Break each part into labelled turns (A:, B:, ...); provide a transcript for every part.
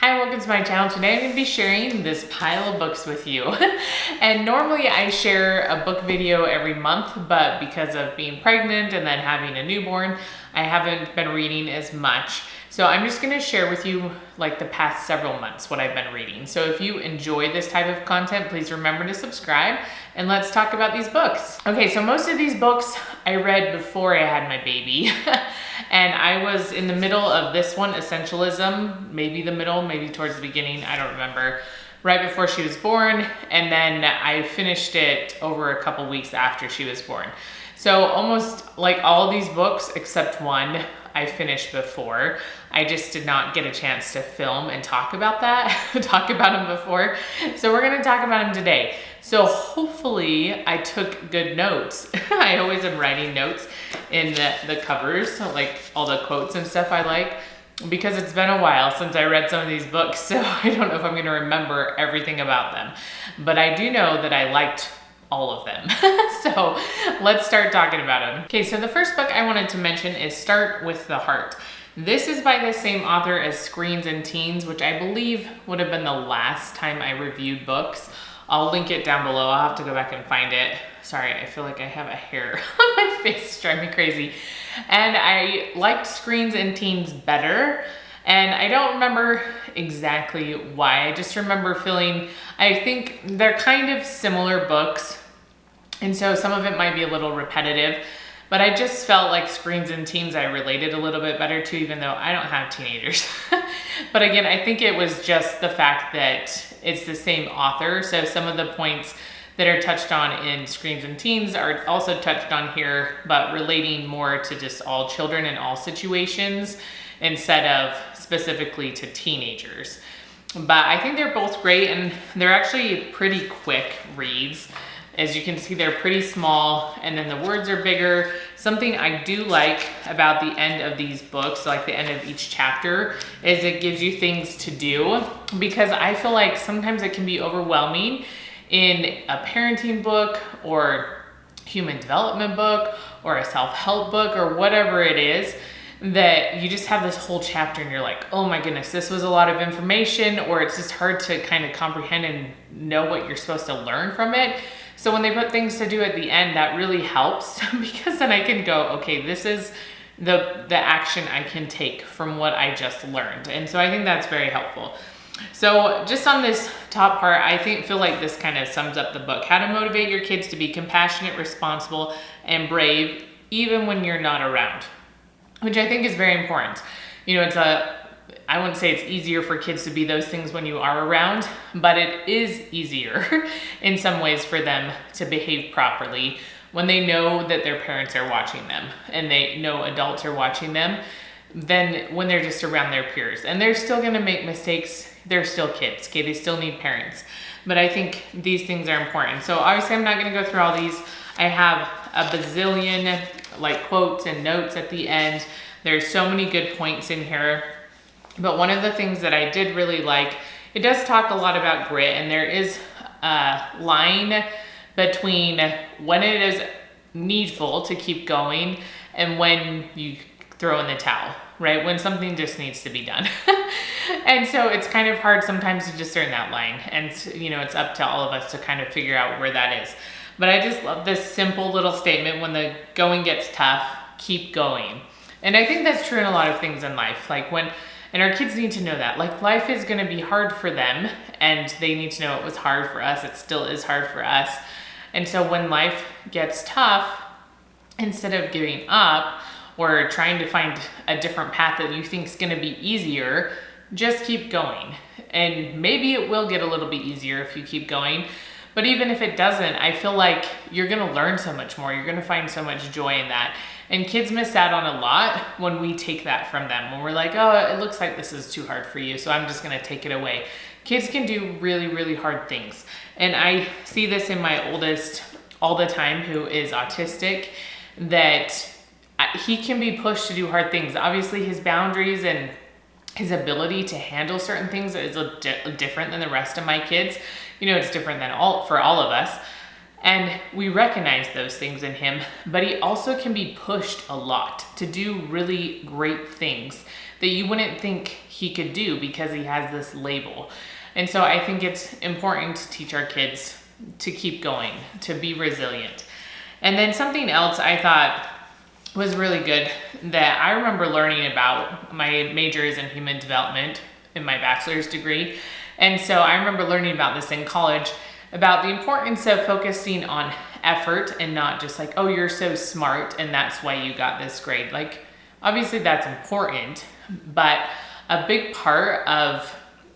A: Hi, welcome to my channel. Today I'm going to be sharing this pile of books with you. And normally I share a book video every month, but because of being pregnant and then having a newborn, I haven't been reading as much. So I'm just going to share with you like the past several months what I've been reading. So if you enjoy this type of content, please remember to subscribe and let's talk about these books. Okay, so most of these books I read before I had my baby. And I was in the middle of this one, Essentialism, maybe the middle, maybe towards the beginning, I don't remember, right before she was born. And then I finished it over a couple weeks after she was born. So almost like all these books, except one, I finished before. I just did not get a chance to film and talk about them before. So we're gonna talk about them today. So hopefully I took good notes. I always am writing notes in the covers, so like all the quotes and stuff I like, because it's been a while since I read some of these books, so I don't know if I'm gonna remember everything about them. But I do know that I liked all of them. So let's start talking about them. Okay, so the first book I wanted to mention is Start with the Heart. This is by the same author as Screens and Teens, which I believe would have been the last time I reviewed books. I'll link it down below. I'll have to go back and find it. Sorry, I feel like I have a hair on my face. It's driving me crazy. And I liked Screens and Teens better. And I don't remember exactly why. I just remember feeling, I think they're kind of similar books. And so some of it might be a little repetitive, but I just felt like Screens and Teens I related a little bit better to, even though I don't have teenagers. But again, I think it was just the fact that it's the same author. So some of the points that are touched on in Screens and Teens are also touched on here, but relating more to just all children in all situations instead of specifically to teenagers. But I think they're both great, and they're actually pretty quick reads. As you can see, they're pretty small, and then the words are bigger. Something I do like about the end of these books, like the end of each chapter, is it gives you things to do, because I feel like sometimes it can be overwhelming in a parenting book or human development book or a self-help book or whatever it is, that you just have this whole chapter and you're like, oh my goodness, this was a lot of information, or it's just hard to kind of comprehend and know what you're supposed to learn from it. So when they put things to do at the end, that really helps, because then I can go, okay, this is the action I can take from what I just learned. And so I think that's very helpful. So just on this top part, I feel like this kind of sums up the book. How to motivate your kids to be compassionate, responsible, and brave, even when you're not around, which I think is very important. You know, I wouldn't say it's easier for kids to be those things when you are around, but it is easier in some ways for them to behave properly when they know that their parents are watching them and they know adults are watching them, than when they're just around their peers. And they're still gonna make mistakes. They're still kids, okay? They still need parents. But I think these things are important. So obviously I'm not gonna go through all these. I have a bazillion like quotes and notes at the end. There's so many good points in here. But one of the things that I did really like, it does talk a lot about grit, and there is a line between when it is needful to keep going and when you throw in the towel, right? When something just needs to be done. And so it's kind of hard sometimes to discern that line. And you know, it's up to all of us to kind of figure out where that is. But I just love this simple little statement: when the going gets tough, keep going. And I think that's true in a lot of things in life. And our kids need to know that. Like, life is gonna be hard for them, and they need to know it was hard for us. It still is hard for us. And so when life gets tough, instead of giving up or trying to find a different path that you think is gonna be easier, just keep going. And maybe it will get a little bit easier if you keep going. But even if it doesn't, I feel like you're gonna learn so much more. You're gonna find so much joy in that. And kids miss out on a lot when we take that from them. When we're like, oh, it looks like this is too hard for you, so I'm just gonna take it away. Kids can do really, really hard things. And I see this in my oldest all the time, who is autistic, that he can be pushed to do hard things. Obviously his boundaries and his ability to handle certain things is different than the rest of my kids. You know, it's different than for all of us. And we recognize those things in him, but he also can be pushed a lot to do really great things that you wouldn't think he could do because he has this label. And so I think it's important to teach our kids to keep going, to be resilient. And then something else I thought was really good that I remember learning about. My major is in human development in my bachelor's degree. And so I remember learning about this in college, about the importance of focusing on effort and not just like, oh, you're so smart and that's why you got this grade. Like, obviously that's important, but a big part of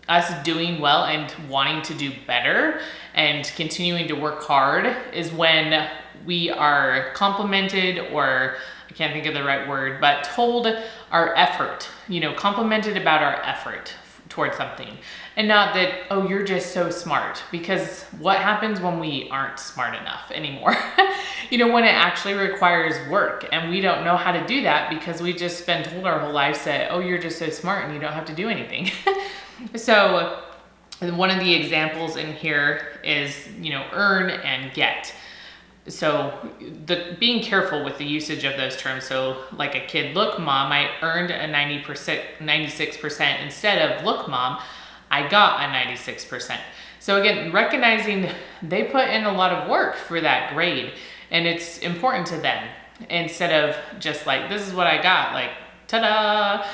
A: us doing well and wanting to do better and continuing to work hard is when we are complimented, or I can't think of the right word, but told our effort, complimented about our effort towards something, and not that, oh, you're just so smart, because what happens when we aren't smart enough anymore? When it actually requires work, and we don't know how to do that because we just been told our whole lives that, oh, you're just so smart and you don't have to do anything. So one of the examples in here is, earn and get. So being careful with the usage of those terms. So like a kid, look, mom, I earned a 96% instead of, look, mom, I got a 96%. So again, recognizing they put in a lot of work for that grade and it's important to them, instead of just like, this is what I got, like, ta-da,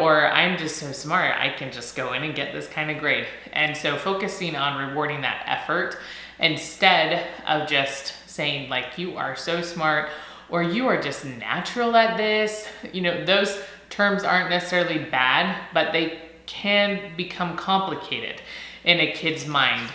A: or I'm just so smart, I can just go in and get this kind of grade. And so focusing on rewarding that effort instead of just saying like, you are so smart, or you are just natural at this. Those terms aren't necessarily bad, but they can become complicated in a kid's mind.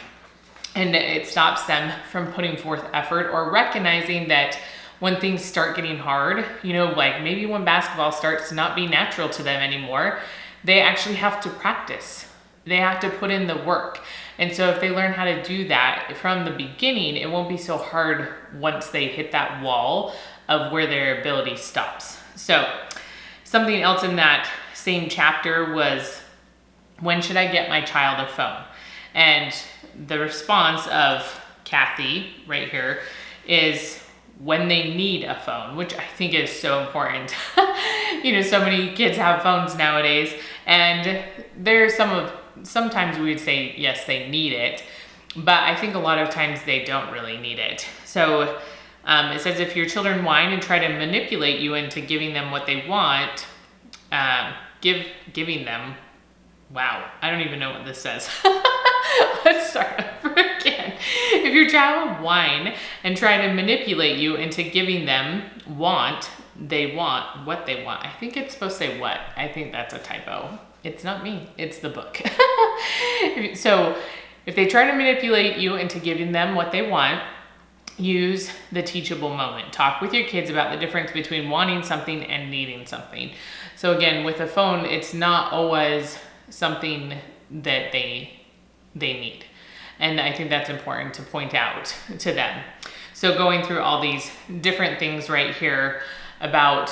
A: And it stops them from putting forth effort or recognizing that when things start getting hard, like maybe when basketball starts to not be natural to them anymore, they actually have to practice. They have to put in the work. And so if they learn how to do that from the beginning, it won't be so hard once they hit that wall of where their ability stops. So something else in that same chapter was, when should I get my child a phone? And the response of Kathy right here is, when they need a phone, which I think is so important. So many kids have phones nowadays, and sometimes we would say, yes, they need it, but I think a lot of times they don't really need it. So it says, if your children whine and try to manipulate you into giving them what they want, giving them, wow, I don't even know what this says. Let's start over again. If your child whine and try to manipulate you into giving them what they want. I think it's supposed to say what. I think that's a typo. It's not me, it's the book. So if they try to manipulate you into giving them what they want, use the teachable moment. Talk with your kids about the difference between wanting something and needing something. So again, with a phone, it's not always something that they need. And I think that's important to point out to them. So going through all these different things right here about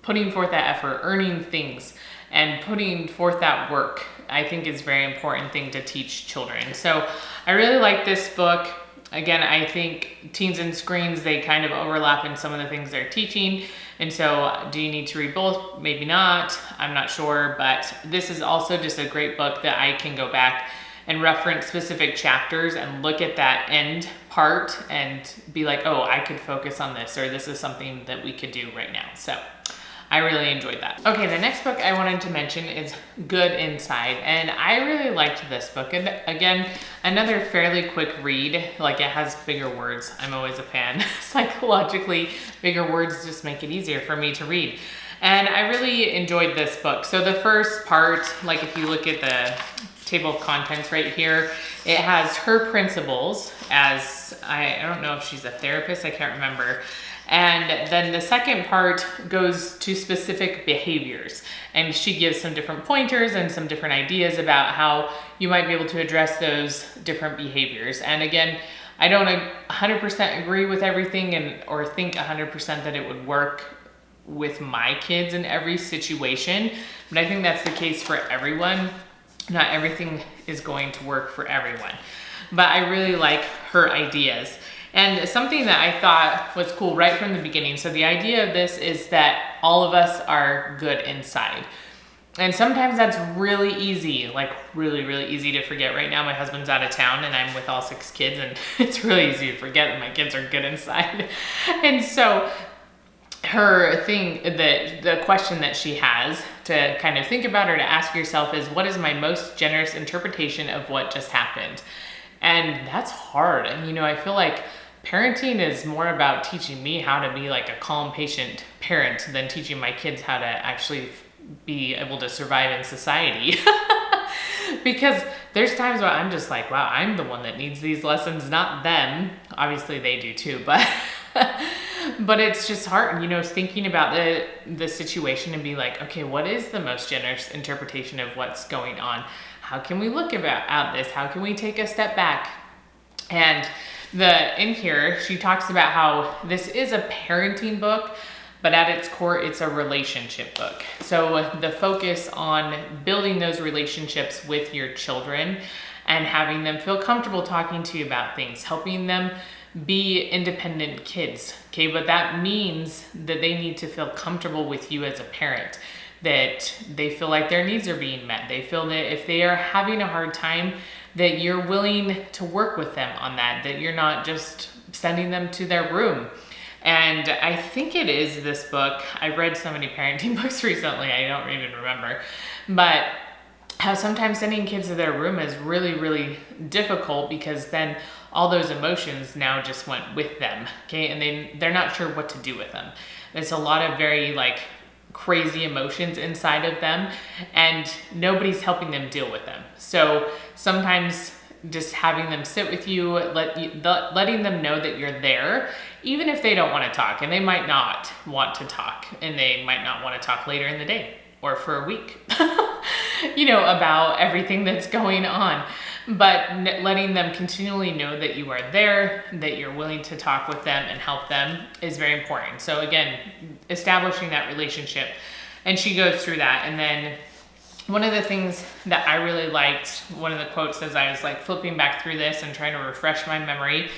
A: putting forth that effort, earning things, and putting forth that work, I think is a very important thing to teach children. So I really like this book. Again, I think Teens and Screens, they kind of overlap in some of the things they're teaching. And so do you need to read both? Maybe not, I'm not sure, but this is also just a great book that I can go back and reference specific chapters and look at that end part and be like, oh, I could focus on this, or this is something that we could do right now. So I really enjoyed that. Okay, the next book I wanted to mention is Good Inside, and I really liked this book. And again, another fairly quick read, like it has bigger words. I'm always a fan. Psychologically, bigger words just make it easier for me to read. And I really enjoyed this book. So the first part, like if you look at the table of contents right here, it has her principles as, I don't know if she's a therapist, I can't remember. And then the second part goes to specific behaviors, and she gives some different pointers and some different ideas about how you might be able to address those different behaviors. And again, I don't 100% agree with everything or think 100% that it would work with my kids in every situation, but I think that's the case for everyone. Not everything is going to work for everyone, but I really like her ideas. And something that I thought was cool right from the beginning. So the idea of this is that all of us are good inside. And sometimes that's really easy, like really, really easy to forget. Right now, my husband's out of town and I'm with all 6 kids, and it's really easy to forget that my kids are good inside. And so the question that she has to kind of think about or to ask yourself is, what is my most generous interpretation of what just happened? And that's hard. And I feel like parenting is more about teaching me how to be like a calm, patient parent than teaching my kids how to actually be able to survive in society. Because there's times where I'm just like, wow, I'm the one that needs these lessons, not them. Obviously they do too, but but it's just hard, thinking about the situation and be like, okay, what is the most generous interpretation of what's going on? How can we look at this? How can we take a step back? And in here, she talks about how this is a parenting book, but at its core, it's a relationship book. So the focus on building those relationships with your children and having them feel comfortable talking to you about things, helping them be independent kids, okay? But that means that they need to feel comfortable with you as a parent, that they feel like their needs are being met. They feel that if they are having a hard time, that you're willing to work with them on that you're not just sending them to their room. And I think it is this book. I've read so many parenting books recently, I don't even remember. But how sometimes sending kids to their room is really, really difficult, because then all those emotions now just went with them, okay? And they're not sure what to do with them. There's a lot of very crazy emotions inside of them, and nobody's helping them deal with them. So sometimes just having them sit with you, letting them know that you're there, even if they don't want to talk, and they might not want to talk, and they might not want to talk later in the day or for a week, about everything that's going on. But letting them continually know that you are there, that you're willing to talk with them and help them is very important. So again, establishing that relationship. And she goes through that. And then one of the things that I really liked, one of the quotes as I was flipping back through this and trying to refresh my memory,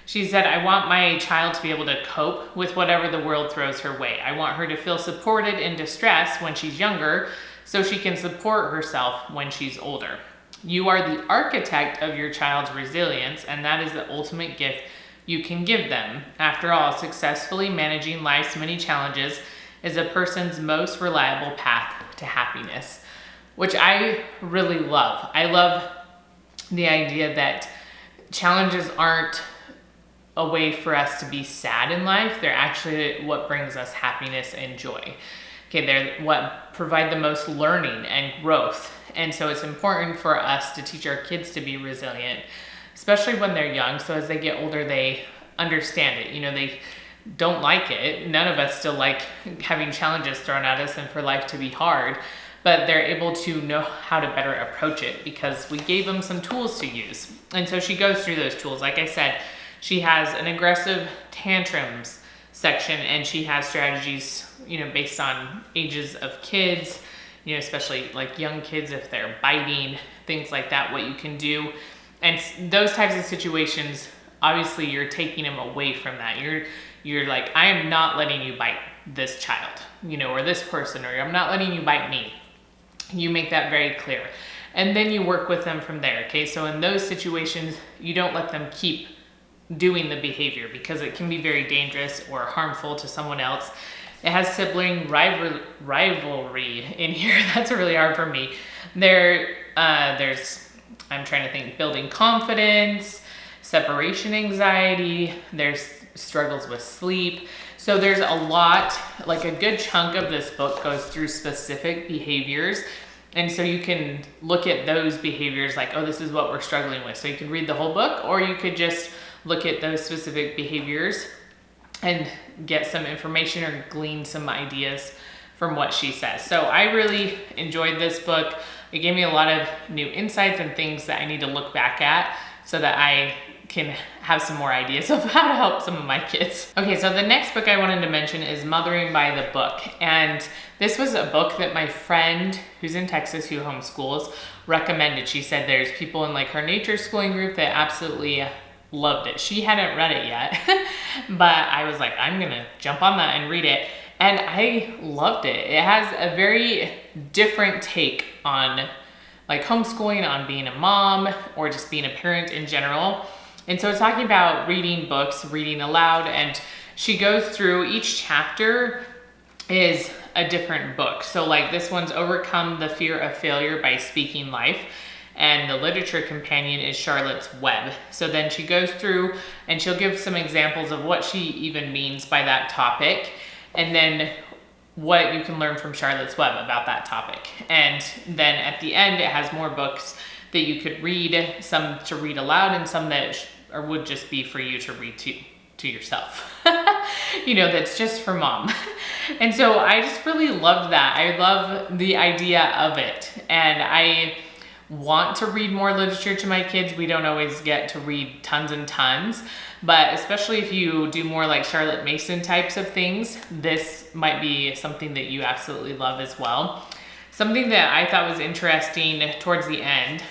A: she said, I want my child to be able to cope with whatever the world throws her way. I want her to feel supported in distress when she's younger, so she can support herself when she's older. You are the architect of your child's resilience, and that is the ultimate gift you can give them. After all, successfully managing life's many challenges is a person's most reliable path to happiness, which I really love. I love the idea that challenges aren't a way for us to be sad in life. They're actually what brings us happiness and joy. Okay, they're what provide the most learning and growth. And so it's important for us to teach our kids to be resilient, especially when they're young. So as they get older, they understand it. They don't like it. None of us still like having challenges thrown at us and for life to be hard, but they're able to know how to better approach it because we gave them some tools to use. And so she goes through those tools. Like I said, she has an aggressive tantrums section, and she has strategies, based on ages of kids, especially young kids, if they're biting, things like that, what you can do. And those types of situations, obviously you're taking them away from that. You're like, I am not letting you bite this child, or this person, or I'm not letting you bite me. You make that very clear. And then you work with them from there, okay? So in those situations, you don't let them keep doing the behavior because it can be very dangerous or harmful to someone else. It has sibling rivalry in here. That's really hard for me. There's, I'm trying to think, building confidence, separation anxiety, there's struggles with sleep. So there's a lot, a good chunk of this book goes through specific behaviors. And so you can look at those behaviors oh, this is what we're struggling with. So you could read the whole book, or you could just look at those specific behaviors and get some information or glean some ideas from what she says. So I really enjoyed this book. It gave me a lot of new insights and things that I need to look back at so that I can have some more ideas of how to help some of my kids. Okay, so the next book I wanted to mention is Mothering by the Book. And this was a book that my friend who's in Texas who homeschools recommended. She said there's people in her nature schooling group that absolutely loved it. She hadn't read it yet, but I was like, I'm gonna jump on that and read it. And I loved it. It has a very different take on like homeschooling, on being a mom, or just being a parent in general. And so it's talking about reading books, reading aloud, and she goes through each chapter is a different book. So like this one's Overcome the Fear of Failure by Speaking Life, and the literature companion is Charlotte's Web. So then she goes through and she'll give some examples of what she even means by that topic, and then what you can learn from Charlotte's Web about that topic. And then at the end, it has more books that you could read, some to read aloud and some that would just be for you to read to yourself. You know, that's just for mom. And so I just really loved that. I love the idea of it. And I want to read more literature to my kids. We don't always get to read tons and tons, but especially if you do more like Charlotte Mason types of things, this might be something that you absolutely love as well. Something that I thought was interesting towards the end,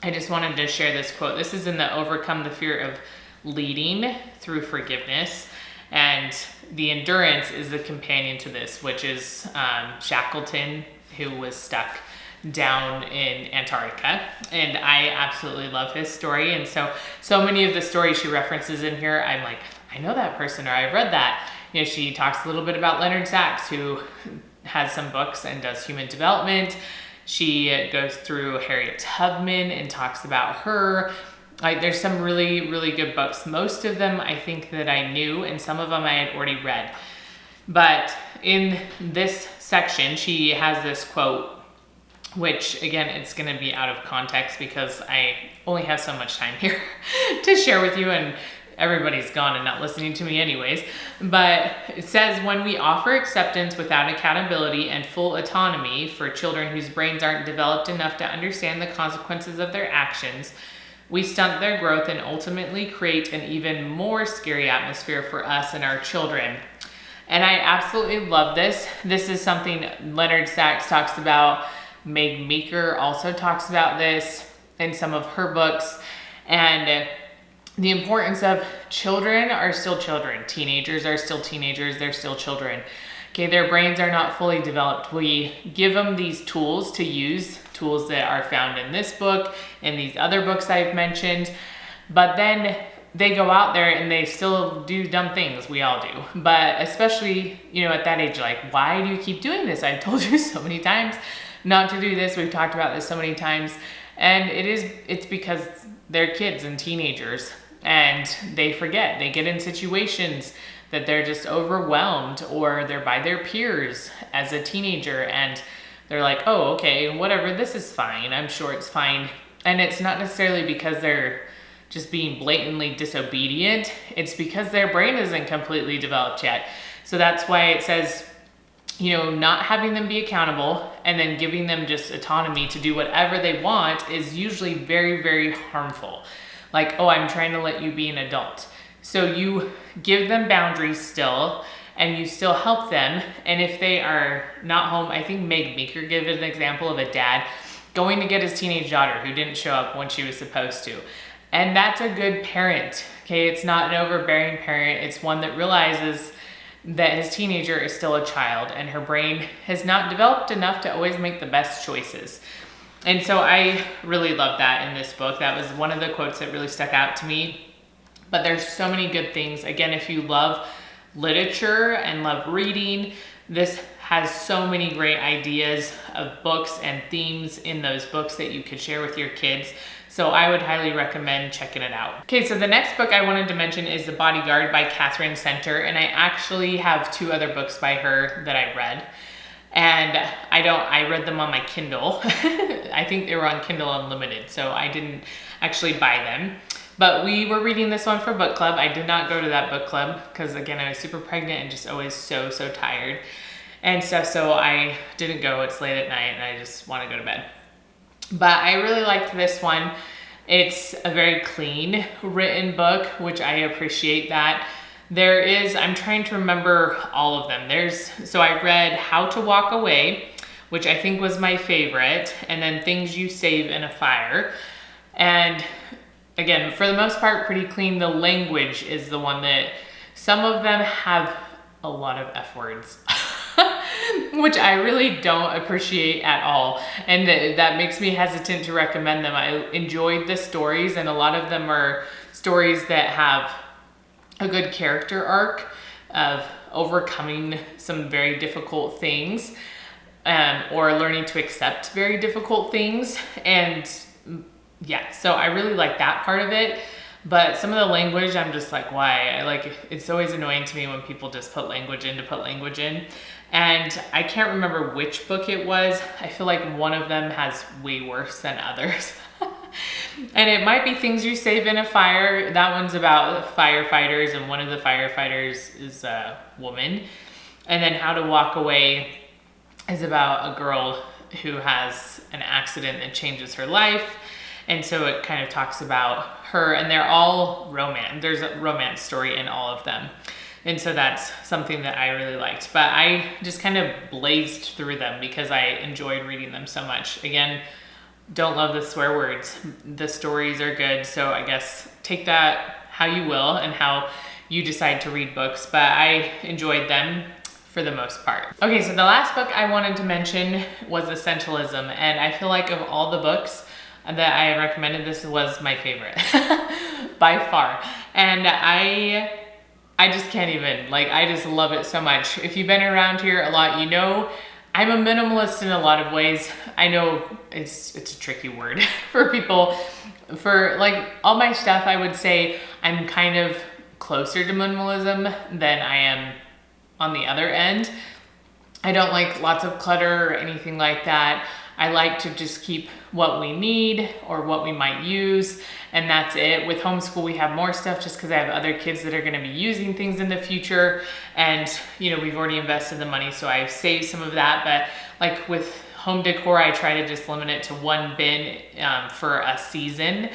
A: I just wanted to share this quote. This is in the Overcome the Fear of Leading Through Forgiveness. And the endurance is the companion to this, which is Shackleton, who was stuck down in Antarctica. And I absolutely love his story. And so many of the stories she references in here, I'm like, I know that person, or I've read that. You know, she talks a little bit about Leonard Sachs, who has some books and does human development. She goes through Harriet Tubman and talks about her. Like, there's some really, really good books. Most of them I think that I knew, and some of them I had already read. But in this section, she has this quote, which again, it's going to be out of context because I only have so much time here to share with you, and everybody's gone and not listening to me anyways. But it says, when we offer acceptance without accountability and full autonomy for children whose brains aren't developed enough to understand the consequences of their actions, we stunt their growth and ultimately create an even more scary atmosphere for us and our children. And I absolutely love this. This is something Leonard Sachs talks about. Meg Meeker also talks about this in some of her books. And the importance of children are still children. Teenagers are still teenagers. They're still children. Okay, their brains are not fully developed. We give them these tools to use, tools that are found in this book and these other books I've mentioned, but then they go out there and they still do dumb things. We all do, but especially, you know, at that age, like, why do you keep doing this? I've told you so many times not to do this. We've talked about this so many times, and it's because they're kids and teenagers, and they forget. They get in situations that they're just overwhelmed, or they're by their peers as a teenager, and they're like, oh, okay, whatever, this is fine. I'm sure it's fine. And it's not necessarily because they're just being blatantly disobedient. It's because their brain isn't completely developed yet. So that's why it says, you know, not having them be accountable and then giving them just autonomy to do whatever they want is usually very, very harmful. Like, oh, I'm trying to let you be an adult. So you give them boundaries still, and you still help them. And if they are not home, I think Meg Meeker gave an example of a dad going to get his teenage daughter who didn't show up when she was supposed to. And that's a good parent, okay? It's not an overbearing parent. It's one that realizes that his teenager is still a child and her brain has not developed enough to always make the best choices. And so I really love that in this book. That was one of the quotes that really stuck out to me. But there's so many good things. Again, if you love literature and love reading, this has so many great ideas of books and themes in those books that you could share with your kids. So I would highly recommend checking it out. Okay, so the next book I wanted to mention is The Bodyguard by Catherine Center, and I actually have 2 other books by her that I read. And I read them on my Kindle. I think they were on Kindle Unlimited, so I didn't actually buy them. But we were reading this one for book club. I did not go to that book club because, again, I was super pregnant and just always so tired and stuff. So I didn't go. It's late at night and I just want to go to bed. But I really liked this one. It's a very clean written book, which I appreciate that. There is, I'm trying to remember all of them. So I read How to Walk Away, which I think was my favorite, and then Things You Save in a Fire. And again, for the most part, pretty clean. The language is the one that some of them have a lot of F words, which I really don't appreciate at all. And that makes me hesitant to recommend them. I enjoyed the stories, and a lot of them are stories that have a good character arc of overcoming some very difficult things, or learning to accept very difficult things. And yeah, so I really like that part of it. But some of the language, I'm just like, why? It's always annoying to me when people just put language in to put language in. And I can't remember which book it was. I feel like one of them has way worse than others. And it might be Things You Save in a Fire. That one's about firefighters, and one of the firefighters is a woman. And then How to Walk Away is about a girl who has an accident that changes her life. And so it kind of talks about her, and they're all romance. There's a romance story in all of them. And so that's something that I really liked. But I just kind of blazed through them because I enjoyed reading them so much. Again, don't love the swear words. The stories are good, so I guess take that how you will and how you decide to read books, but I enjoyed them for the most part. Okay, so the last book I wanted to mention was Essentialism, and I feel like of all the books that I recommended, this was my favorite by far. And I just can't even, I just love it so much. If you've been around here a lot, you know I'm a minimalist in a lot of ways. I know it's a tricky word for people. For all my stuff, I would say I'm kind of closer to minimalism than I am on the other end. I don't like lots of clutter or anything like that. I like to just keep what we need or what we might use, and that's it. With Homeschool, we have more stuff just because I have other kids that are going to be using things in the future, and we've already invested the money, so I've saved some of that. But with home decor, I try to just limit it to one bin for a season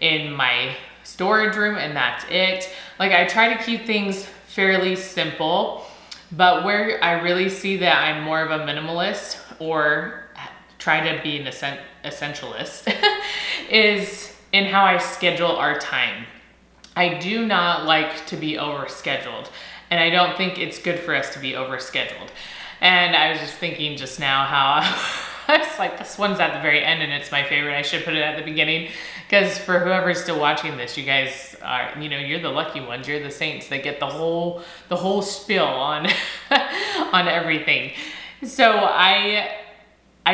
A: in my storage room, and that's it. I try to keep things fairly simple, but where I really see that I'm more of a minimalist or try to be an essentialist is in how I schedule our time. I do not like to be overscheduled, and I don't think it's good for us to be overscheduled. And I was just thinking just now how it's this one's at the very end and it's my favorite. I should put it at the beginning, because for whoever's still watching this, you guys are, you're the lucky ones. You're the saints that get the whole spiel on on everything. So I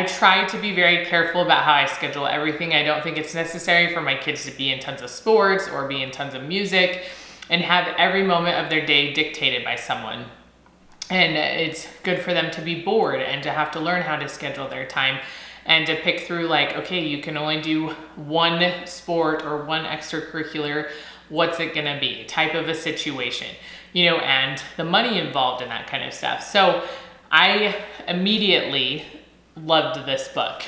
A: try to be very careful about how I schedule everything. I don't think it's necessary for my kids to be in tons of sports or be in tons of music and have every moment of their day dictated by someone. And it's good for them to be bored and to have to learn how to schedule their time and to pick through okay, you can only do one sport or one extracurricular. What's it gonna be? Type of a situation, and the money involved in that kind of stuff. So I immediately loved this book.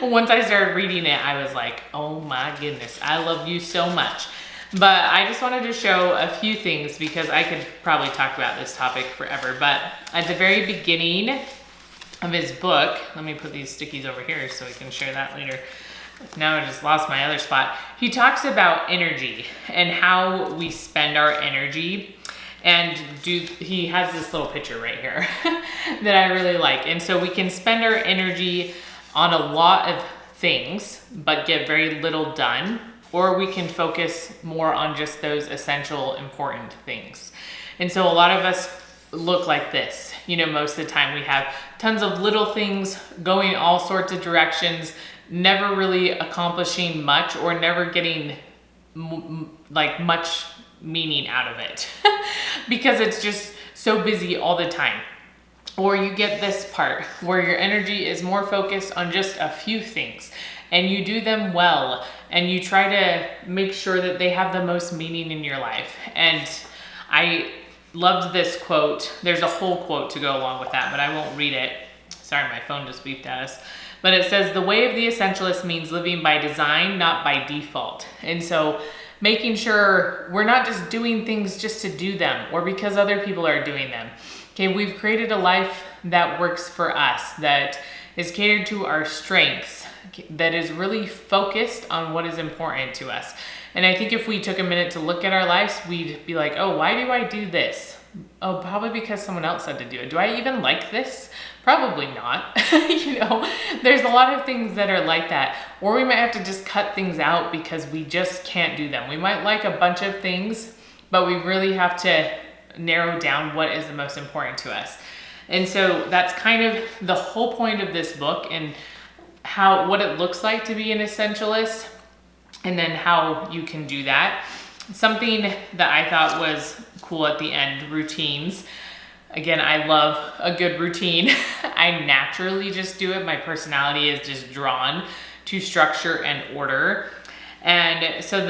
A: Once I started reading it, I was like, oh my goodness, I love you so much. But I just wanted to show a few things because I could probably talk about this topic forever. But at the very beginning of his book, let me put these stickies over here so we can share that later. Now I just lost my other spot. He talks about energy and how we spend our energy. And he has this little picture right here that I really like. And so we can spend our energy on a lot of things, but get very little done, or we can focus more on just those essential, important things. And so a lot of us look like this. Most of the time we have tons of little things going all sorts of directions, never really accomplishing much or never getting much meaning out of it because it's just so busy all the time. Or you get this part where your energy is more focused on just a few things and you do them well and you try to make sure that they have the most meaning in your life. And I loved this quote. There's a whole quote to go along with that, but I won't read it. Sorry, my phone just beeped at us. But it says, the way of the essentialist means living by design, not by default. And so making sure we're not just doing things just to do them or because other people are doing them. Okay, we've created a life that works for us, that is catered to our strengths, that is really focused on what is important to us. And I think if we took a minute to look at our lives, we'd be like, oh, why do I do this? Oh, probably because someone else said to do it. Do I even like this? Probably not. You know, there's a lot of things that are like that. Or we might have to just cut things out because we just can't do them. We might like a bunch of things, but we really have to narrow down what is the most important to us. And so that's kind of the whole point of this book, and what it looks like to be an essentialist, and then how you can do that. Something that I thought was cool at the end, routines. Again, I love a good routine. I naturally just do it. My personality is just drawn to structure and order. And so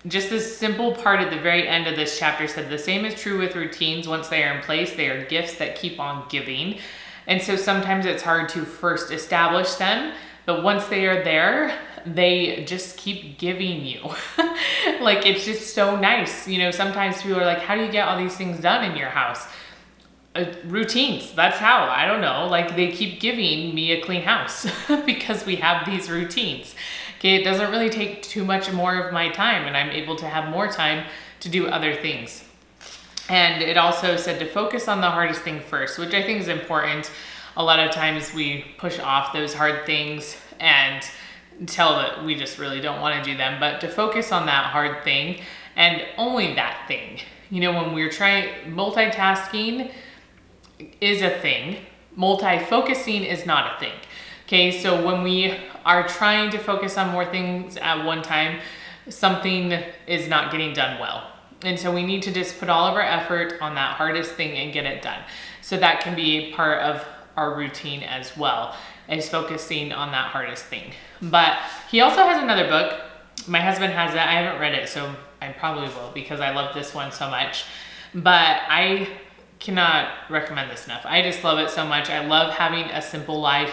A: just this simple part at the very end of this chapter said, the same is true with routines. Once they are in place, they are gifts that keep on giving. And so sometimes it's hard to first establish them, but once they are there, they just keep giving you. Like, it's just so nice. You know, sometimes people are like, how do you get all these things done in your house? Routines, that's how. I don't know, like, they keep giving me a clean house because we have these routines. Okay, it doesn't really take too much more of my time, and I'm able to have more time to do other things. And it also said to focus on the hardest thing first, which I think is important. A lot of times we push off those hard things and tell that we just really don't want to do them, but to focus on that hard thing and only that thing. You know, when we're multitasking is a thing, multi-focusing is not a thing. Okay, so when we are trying to focus on more things at one time, something is not getting done well. And so we need to just put all of our effort on that hardest thing and get it done. So that can be part of our routine as well, is focusing on that hardest thing. But he also has another book. My husband has it. I haven't read it, so I probably will because I love this one so much. But I cannot recommend this enough. I just love it so much. I love having a simple life.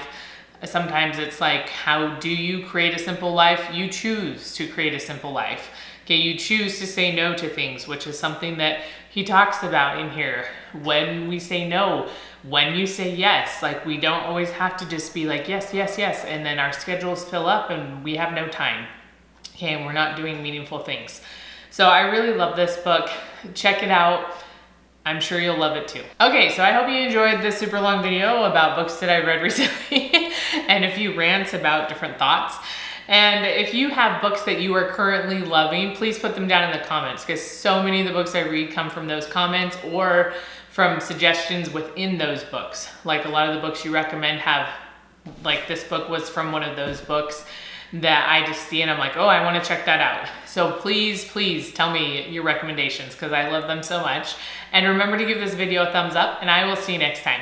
A: Sometimes it's like, how do you create a simple life? You choose to create a simple life. Okay, you choose to say no to things, which is something that he talks about in here. When we say no, when you say yes, like, we don't always have to just be like, yes, yes, yes, and then our schedules fill up and we have no time. Okay, and we're not doing meaningful things. So I really love this book. Check it out. I'm sure you'll love it too. Okay, so I hope you enjoyed this super long video about books that I read recently and a few rants about different thoughts. And if you have books that you are currently loving, please put them down in the comments, because so many of the books I read come from those comments or from suggestions within those books. Like, a lot of the books you recommend have, like, this book was from one of those books that I just see and I'm like, oh, I want to check that out. So please, please tell me your recommendations, because I love them so much. And remember to give this video a thumbs up, and I will see you next time.